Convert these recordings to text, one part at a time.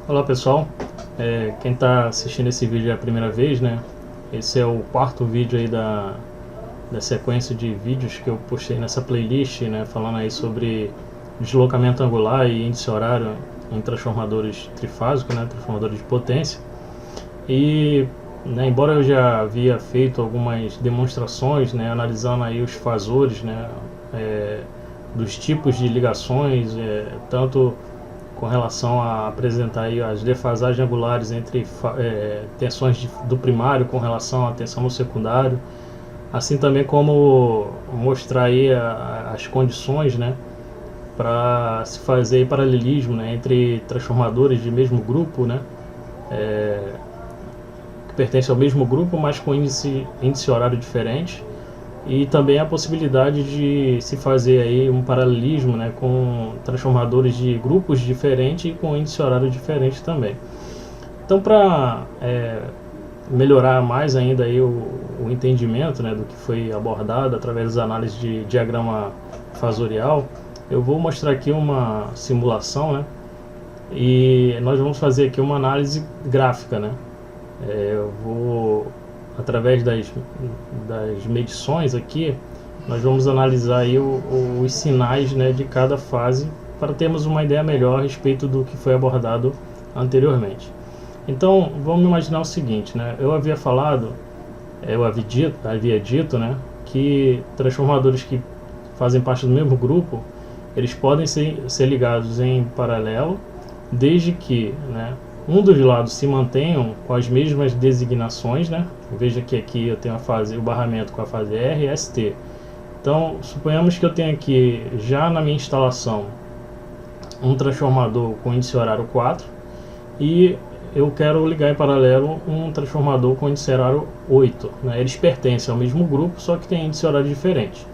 Olá pessoal, quem está assistindo esse vídeo é a primeira vez, né? Esse é o quarto vídeo aí da sequência de vídeos que eu postei nessa playlist, né? Falando aí sobre deslocamento angular e índice horário em transformadores trifásicos, né? Transformadores de potência. E, né, embora eu já havia feito algumas demonstrações, né? Analisando aí os fasores, né? Dos tipos de ligações, tanto com relação a apresentar aí as defasagens angulares entre tensões do primário com relação à tensão no secundário, assim também como mostrar aí as condições, né, para se fazer paralelismo, né, entre transformadores de mesmo grupo, né, que pertencem ao mesmo grupo, mas com índice horário diferente, e também a possibilidade de se fazer aí um paralelismo, né, com transformadores de grupos diferentes e com índice horário diferente também. Então, para melhorar mais ainda aí o entendimento, né, do que foi abordado através das análises de diagrama fasorial, eu vou mostrar aqui uma simulação, né, e nós vamos fazer aqui uma análise gráfica, né. Eu vou, através das medições aqui, nós vamos analisar aí os sinais, né, de cada fase para termos uma ideia melhor a respeito do que foi abordado anteriormente. Então, vamos imaginar o seguinte, né, eu havia dito, né, que transformadores que fazem parte do mesmo grupo, eles podem ser ligados em paralelo, desde que, né, um dos lados se mantenham com as mesmas designações, né? Veja que aqui eu tenho o barramento com a fase R e ST. Então, suponhamos que eu tenho aqui, já na minha instalação, um transformador com índice horário 4 e eu quero ligar em paralelo um transformador com índice horário 8. Né? Eles pertencem ao mesmo grupo, só que tem índice horário diferente.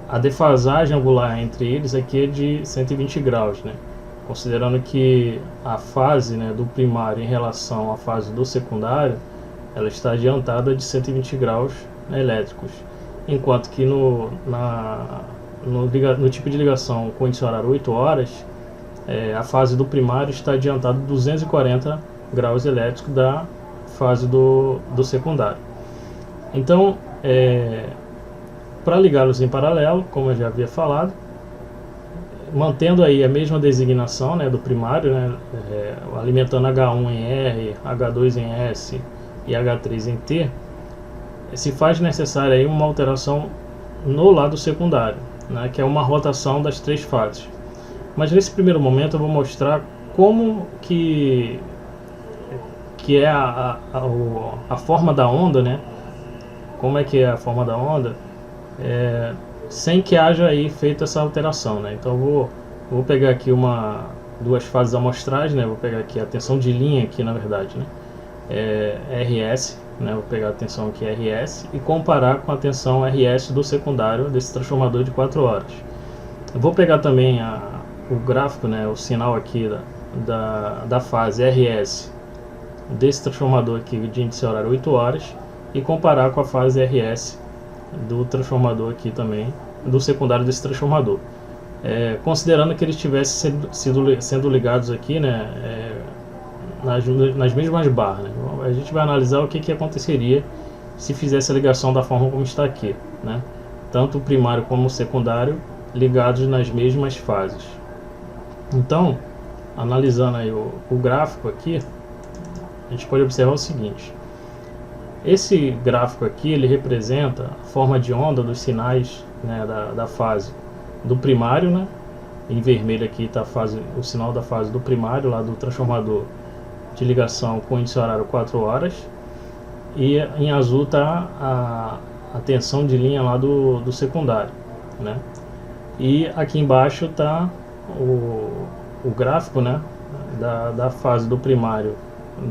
A defasagem angular entre eles aqui é de 120 graus, né? Considerando que a fase, né, do primário em relação à fase do secundário, ela está adiantada de 120 graus elétricos, enquanto que no tipo de ligação com índice horário 8 horas, a fase do primário está adiantada 240 graus elétricos da fase do secundário. Então, para ligá-los em paralelo, como eu já havia falado, mantendo aí a mesma designação, né, do primário, né, alimentando H1 em R, H2 em S e H3 em T, se faz necessária aí uma alteração no lado secundário, né, que é uma rotação das três fases. Mas nesse primeiro momento eu vou mostrar como que é a forma da onda, né, como é que é a forma da onda, sem que haja aí feito essa alteração, né? Então vou pegar aqui duas fases amostrais, né? Vou pegar aqui a tensão de linha aqui, na verdade, né? RS, né? Vou pegar a tensão aqui RS e comparar com a tensão RS do secundário desse transformador de 4 horas. Eu vou pegar também o gráfico, né? O sinal aqui da fase RS desse transformador aqui de índice horário 8 horas e comparar com a fase RS do transformador aqui também, do secundário desse transformador, considerando que eles tivessem sendo ligados aqui, né, nas mesmas barras, né? A gente vai analisar o que aconteceria se fizesse a ligação da forma como está aqui, né? Tanto o primário como o secundário ligados nas mesmas fases. Então, analisando aí o gráfico aqui, a gente pode observar o seguinte: esse gráfico aqui, ele representa a forma de onda dos sinais, né, da fase do primário, né? Em vermelho aqui está o sinal da fase do primário, lá do transformador de ligação com índice horário 4 horas, e em azul está a tensão de linha lá do secundário, né? E aqui embaixo está o gráfico, né, da fase do primário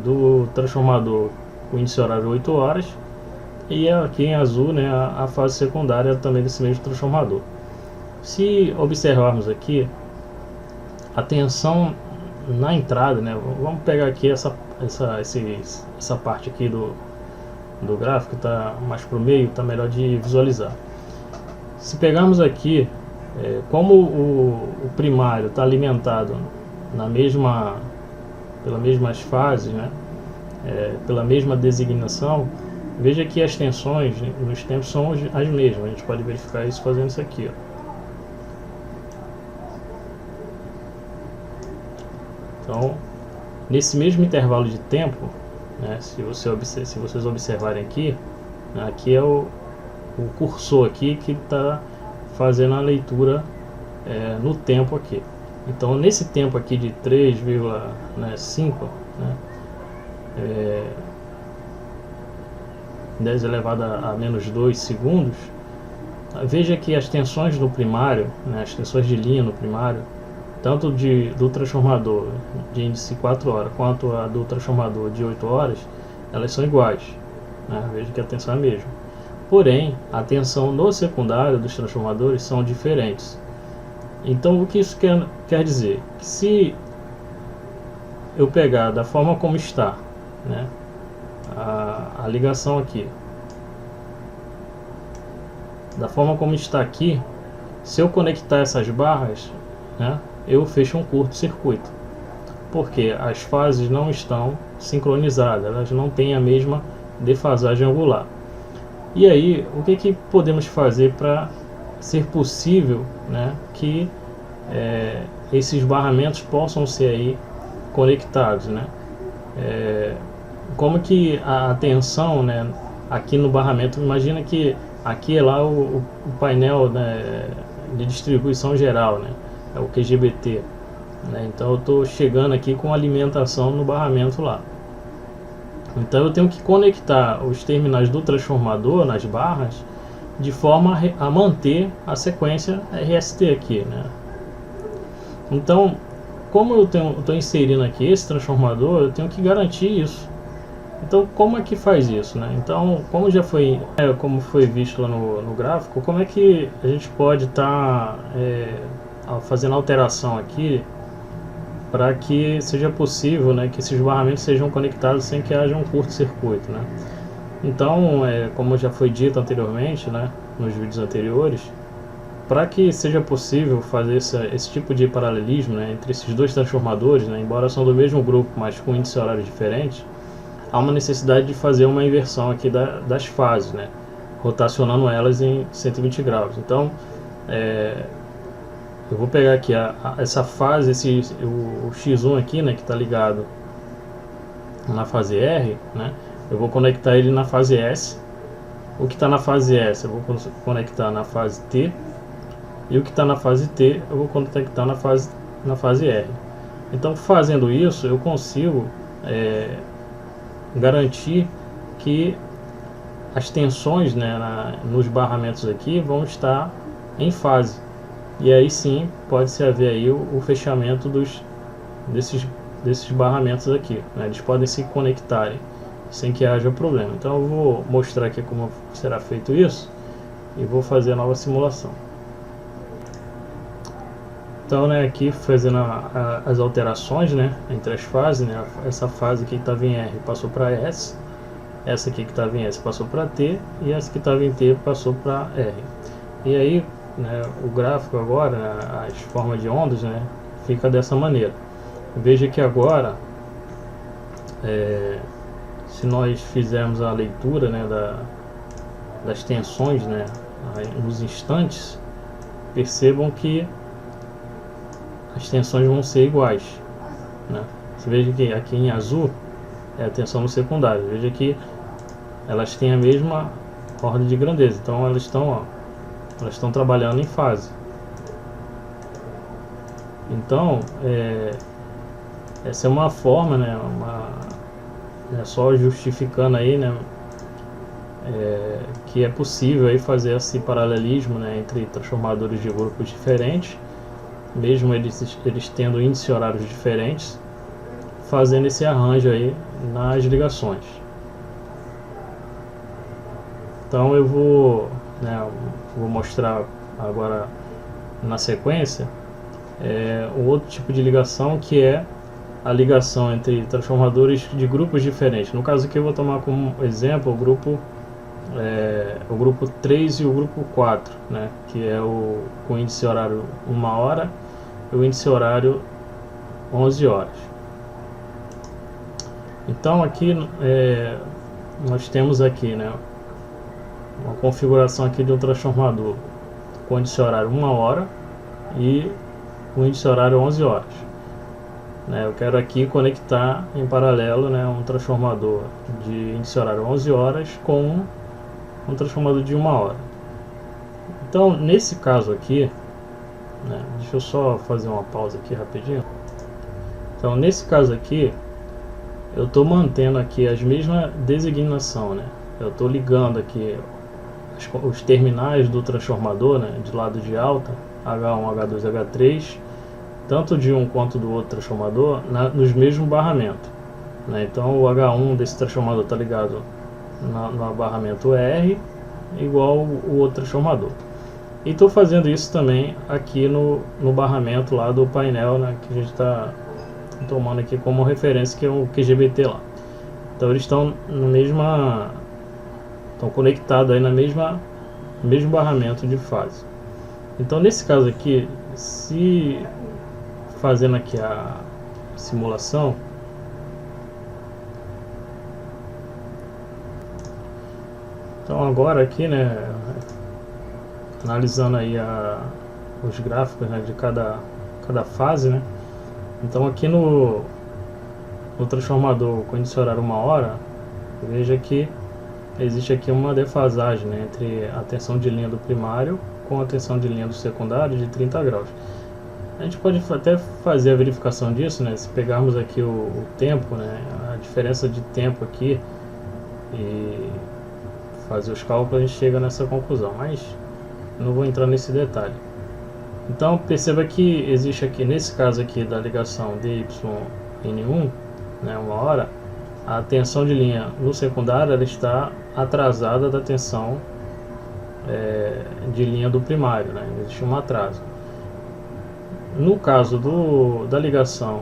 do transformador com índice horário 8 horas, e aqui em azul, né, a fase secundária também desse mesmo transformador. Se observarmos aqui a tensão na entrada, né, vamos pegar aqui essa parte aqui do gráfico, está mais para o meio, está melhor de visualizar. Se pegarmos aqui como o primário está alimentado pelas mesmas fases, né? Pela mesma designação, veja que as tensões nos tempos são as mesmas. A gente pode verificar isso fazendo isso aqui, ó. Então, nesse mesmo intervalo de tempo, né, se vocês observarem aqui, né, aqui é o cursor aqui que está fazendo a leitura no tempo aqui. Então, nesse tempo aqui de 3,5, né, 10 elevado a menos 2 segundos, veja que as tensões no primário, né, as tensões de linha no primário, tanto do transformador de índice 4 horas quanto a do transformador de 8 horas, elas são iguais, né? Veja que a tensão é a mesma. Porém, a tensão no secundário dos transformadores são diferentes. Então, o que isso quer dizer? Que se eu pegar da forma como está, né, a ligação aqui, da forma como está aqui, se eu conectar essas barras, né, eu fecho um curto-circuito, porque as fases não estão sincronizadas, elas não têm a mesma defasagem angular. E aí, o que podemos fazer para ser possível, né, que esses barramentos possam ser aí conectados, né? Como que a tensão, né, aqui no barramento, imagina que aqui é lá o painel, né, de distribuição geral, né? É o QGBT, né? Então eu estou chegando aqui com alimentação no barramento lá. Então eu tenho que conectar os terminais do transformador nas barras de forma a manter a sequência RST aqui, né? Então, como eu estou inserindo aqui esse transformador, eu tenho que garantir isso. Então, como é que faz isso, né? Então, como foi visto lá no gráfico, como é que a gente pode estar fazendo alteração aqui para que seja possível, né, que esses barramentos sejam conectados sem que haja um curto-circuito, né? Então, como já foi dito anteriormente, né, nos vídeos anteriores, para que seja possível fazer esse tipo de paralelismo, né, entre esses dois transformadores, né, embora são do mesmo grupo, mas com índice horário diferente, há uma necessidade de fazer uma inversão aqui das fases, né, rotacionando elas em 120 graus. Então, eu vou pegar aqui essa fase, o X1 aqui, né, que está ligado na fase R, né, eu vou conectar ele na fase S. O que está na fase S eu vou conectar na fase T, e o que está na fase T eu vou conectar na fase R. Então, fazendo isso, eu consigo garantir que as tensões, né, nos barramentos aqui vão estar em fase. E aí sim pode-se haver aí o fechamento desses barramentos aqui, né? Eles podem se conectarem sem que haja problema. Então eu vou mostrar aqui como será feito isso e vou fazer a nova simulação. Então, né, aqui fazendo as alterações, né, entre as fases, né, essa fase aqui que estava em R passou para S, essa aqui que estava em S passou para T e essa que estava em T passou para R. E aí, né, o gráfico agora, né, as formas de ondas, né, fica dessa maneira. Veja que agora, se nós fizermos a leitura, né, das tensões, né, nos instantes, percebam que as tensões vão ser iguais, né? Você veja que aqui em azul é a tensão no secundário. Veja que elas têm a mesma ordem de grandeza, então elas estão trabalhando em fase. Então, essa é uma forma, né, só justificando aí, né, que é possível aí fazer esse paralelismo, né, entre transformadores de grupos diferentes, mesmo eles tendo índices horários diferentes, fazendo esse arranjo aí nas ligações. Então eu vou mostrar agora na sequência um outro tipo de ligação, que é a ligação entre transformadores de grupos diferentes. No caso aqui eu vou tomar como exemplo o grupo 3 e o grupo 4, né, que é com índice horário 1 hora e o índice horário 11 horas. Então aqui nós temos aqui, né, uma configuração aqui de um transformador com índice horário 1 hora e o índice horário 11 horas. Eu quero aqui conectar em paralelo, né, um transformador de índice horário 11 horas com um transformador de 1 hora. Então nesse caso aqui, né, deixa eu só fazer uma pausa aqui rapidinho. Então nesse caso aqui eu estou mantendo aqui as mesmas designação, né? Eu estou ligando aqui os terminais do transformador, né, de lado de alta, H1, H2, H3, tanto de um quanto do outro transformador, nos mesmos barramentos, né? Então o H1 desse transformador está ligado no barramento R, igual o outro transformador. E estou fazendo isso também aqui no barramento lá do painel, né, que a gente está tomando aqui como referência, que é o QGBT lá. Então eles estão estão conectados aí no mesmo barramento de fase. Então nesse caso aqui, se fazendo aqui a simulação, então agora aqui, né, analisando aí os gráficos, né, de cada fase, né. Então aqui no transformador com índice horário 1 hora, veja que existe aqui uma defasagem, né, entre a tensão de linha do primário com a tensão de linha do secundário de 30 graus. A gente pode até fazer a verificação disso, né, se pegarmos aqui o tempo, né, a diferença de tempo aqui, e fazer os cálculos, a gente chega nessa conclusão, mas não vou entrar nesse detalhe. Então perceba que existe aqui, nesse caso aqui da ligação DYN1, né, 1 hora, a tensão de linha no secundário ela está atrasada da tensão de linha do primário, né? Existe um atraso. No caso da ligação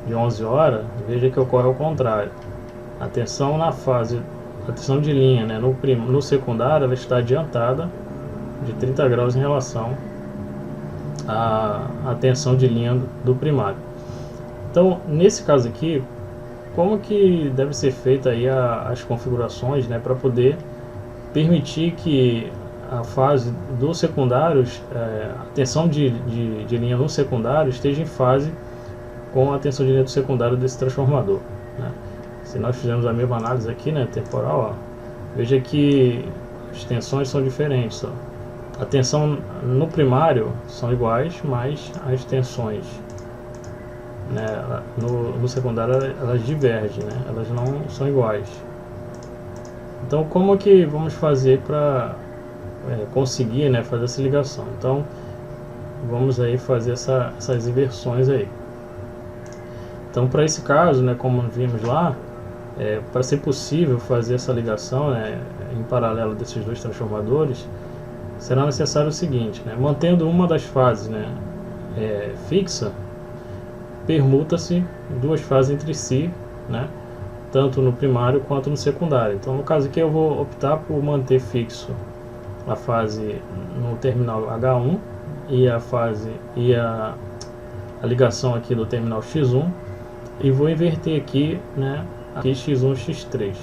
de 11 horas, veja que ocorre ao contrário. A tensão de linha, né, no secundário ela está adiantada de 30 graus em relação à tensão de linha do primário. Então nesse caso aqui, como que deve ser feita aí as configurações, né, para poder permitir que a fase do secundário, a tensão de linha no secundário esteja em fase com a tensão de linha do secundário desse transformador, né? Se nós fizermos a mesma análise aqui, né, temporal, veja que as tensões são diferentes, ó. A tensão no primário são iguais, mas as tensões, né, no secundário elas divergem, né, elas não são iguais. Então como que vamos fazer para conseguir, né, fazer essa ligação? Então vamos aí fazer essas inversões aí. Então para esse caso, né, como vimos lá, para ser possível fazer essa ligação, né, em paralelo desses dois transformadores, será necessário o seguinte, né, mantendo uma das fases, né, fixa, permuta-se duas fases entre si, né, tanto no primário quanto no secundário. Então no caso aqui eu vou optar por manter fixo a fase no terminal H1 e a ligação aqui do terminal X1, e vou inverter aqui, né, aqui X1 X3.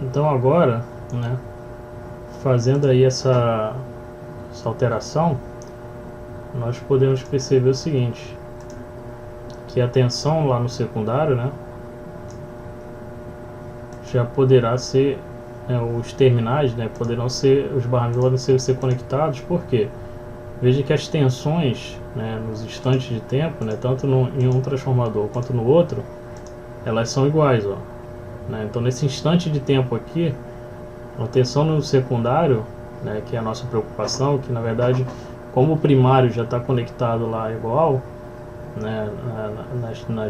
Então agora, né, fazendo aí essa alteração, nós podemos perceber o seguinte, que a tensão lá no secundário, né, já poderá ser, os terminais, né, poderão ser, os barramentos podem ser conectados, porque veja que as tensões, né, nos instantes de tempo, né, tanto em um transformador quanto no outro, elas são iguais, ó, né? Então nesse instante de tempo aqui, a tensão no secundário, né, que é a nossa preocupação, que na verdade, como o primário já está conectado lá igual, né,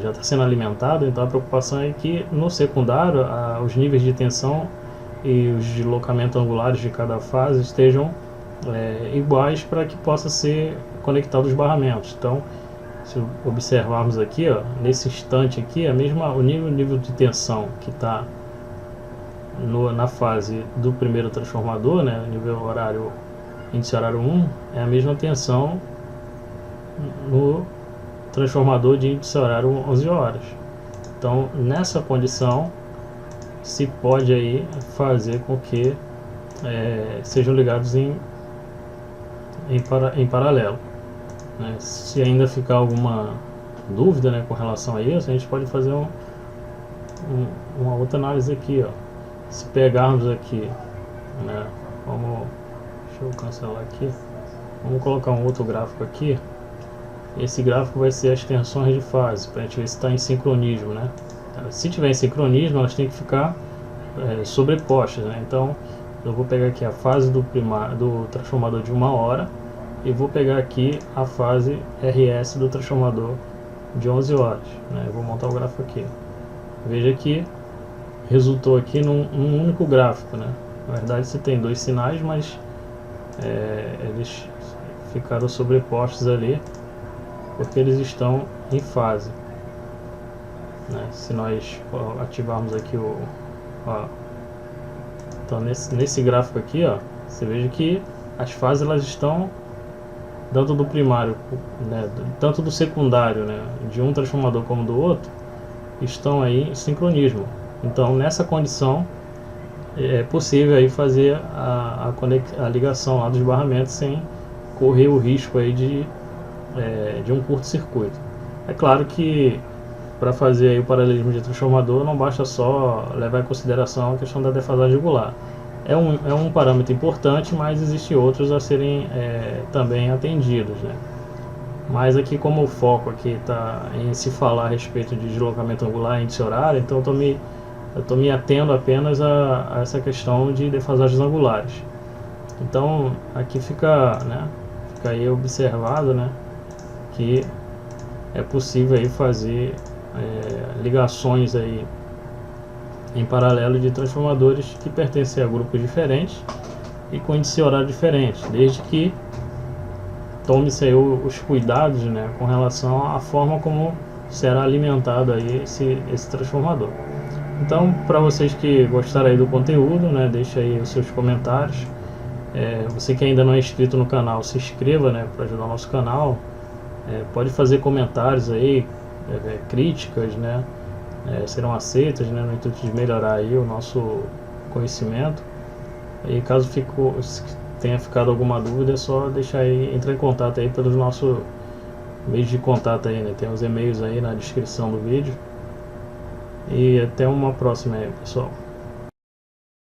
já está sendo alimentado, então a preocupação é que no secundário os níveis de tensão e os deslocamentos angulares de cada fase estejam iguais, para que possa ser conectado os barramentos. Então se observarmos aqui, ó, nesse instante aqui, o nível de tensão que está na fase do primeiro transformador, né, nível horário, índice horário 1, é a mesma tensão no transformador de índice horário 11 horas. Então, nessa condição, se pode aí fazer com que sejam ligados em paralelo, né? Se ainda ficar alguma dúvida, né, com relação a isso, a gente pode fazer uma outra análise aqui, ó. Se pegarmos aqui, né, deixa eu cancelar aqui, vamos colocar um outro gráfico aqui. Esse gráfico vai ser as tensões de fase, para a gente ver se está em sincronismo, né? Se tiver em sincronismo, elas têm que ficar sobrepostas, né? Então eu vou pegar aqui a fase do transformador de 1 hora e vou pegar aqui a fase RS do transformador de 11 horas, né? Eu vou montar o gráfico aqui. Veja que resultou aqui num único gráfico, né? Na verdade você tem dois sinais, mas eles ficaram sobrepostos ali porque eles estão em fase, né? Se nós ativarmos aqui então nesse gráfico aqui, ó, você veja que as fases elas estão tanto do primário, né, tanto do secundário, né, de um transformador como do outro, estão aí em sincronismo. Então nessa condição é possível aí fazer a ligação lá dos barramentos sem correr o risco aí de um curto-circuito. É claro que para fazer aí o paralelismo de transformador não basta só levar em consideração a questão da defasagem angular. É um parâmetro importante, mas existem outros a serem também atendidos, né? Mas aqui, como o foco aqui está em se falar a respeito de deslocamento angular e índice horário, então eu estou me atendo apenas a essa questão de defasagens angulares. Então aqui fica aí observado, né, que é possível aí fazer ligações aí em paralelo de transformadores que pertencem a grupos diferentes e com índice horário diferente, desde que tome-se aí os cuidados, né, com relação à forma como será alimentado aí esse transformador. Então, para vocês que gostaram aí do conteúdo, né, deixa aí os seus comentários. Você que ainda não é inscrito no canal, se inscreva, né, para ajudar o nosso canal. Pode fazer comentários aí, críticas, né, serão aceitas, né, no intuito de melhorar aí o nosso conhecimento. E caso tenha ficado alguma dúvida, é só deixar aí, entrar em contato aí pelos nossos meios de contato aí, né? Tem os e-mails aí na descrição do vídeo. E até uma próxima aí, pessoal.